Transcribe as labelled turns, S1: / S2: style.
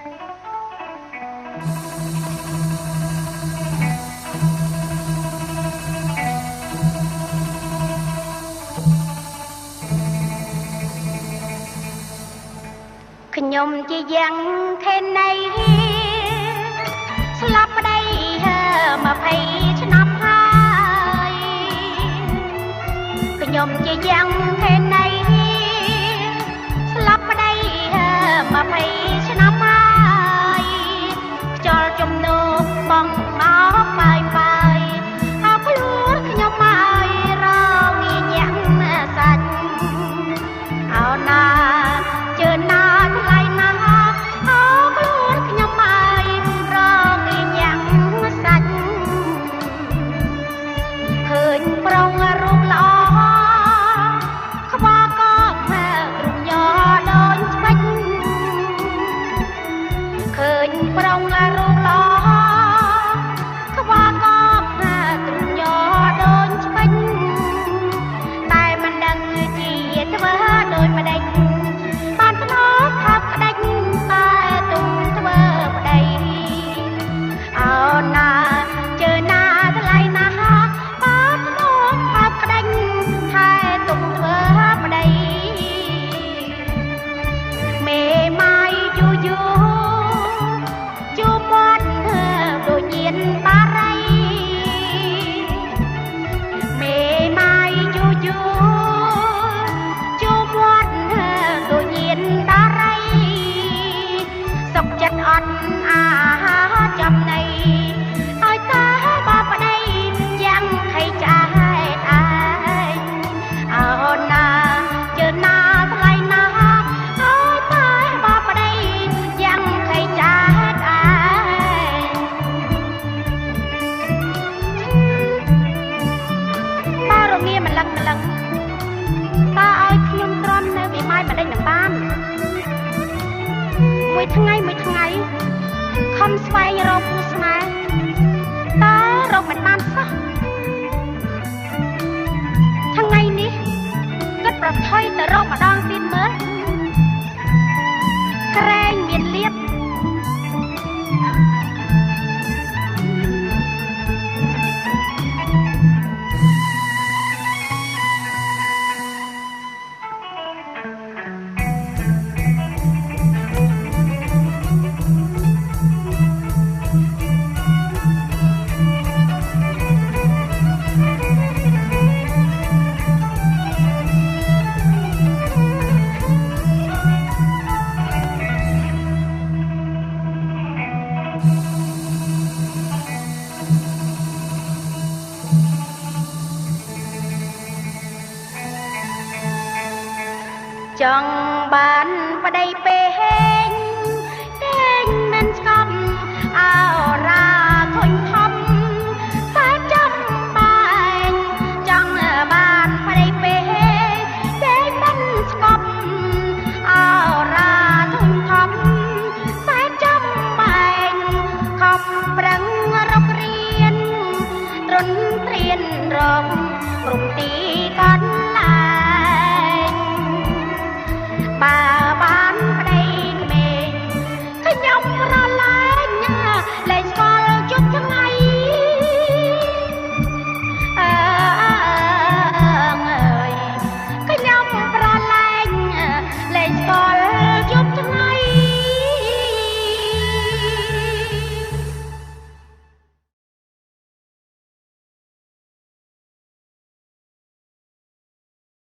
S1: ខ្ញុំជាយ៉ាងខេណីស្លាប់ប្តី20ឆ្នាំហើយខ្ញុំជាយ៉ាងខេណីស្លាប់ប្តី20ឆ្នាំហើយខ្យល់ជំនោបងមកបាយបាយអើខ្លួនខ្ញុំហើយរងញាក់សាច់អោណាជឿណាថ្លៃណាស់អើខ្លួនខ្ញុំហើយរងញាក់សាច់ឃើញប្រុងរូបល្អខ្វល់ក៏រូបញ័រដូចឆ្បិចឃើញប្រុងរូបល្អខ្វល់ក៏រូបញ័រដូចឆ្បិចតែមិនដឹងជាធ្វើដោយម្ដេចបានភ្នោថាក្ដិចតែទុំធ្វើប្តីអោណាជឿណាថ្លៃណាស់បានភ្នោថាក្ដិចតែទុំធ្វើប្តីមេម៉ាយយូយូជួបមាត់ដូចញៀនបារីមេម៉ាយយូយូជួបមាត់ដូចញៀនបារីសុខចិត្តអត់អាចំណៃឲ្យតែបាប្តីយ៉ាងខៃចាហេតុឯងអោណាជឿណាថ្លៃណាស់ឲ្យតែបាប្តីយ៉ាងខៃចាហេតុឯងតារងាម្លឹងតាឲ្យខ្ញុំទ្រាំនៅវិមាយម្ដេចនឹងបានមួយថ្ងៃខំស្វែងរកគូស្នេហ៍តើរកមិនបានសោះថ្ងៃនេះគិតប្រថុយទៅរកម្ដងទៀតមើលក្រែងមានលៀបចង់បានប្តីពេក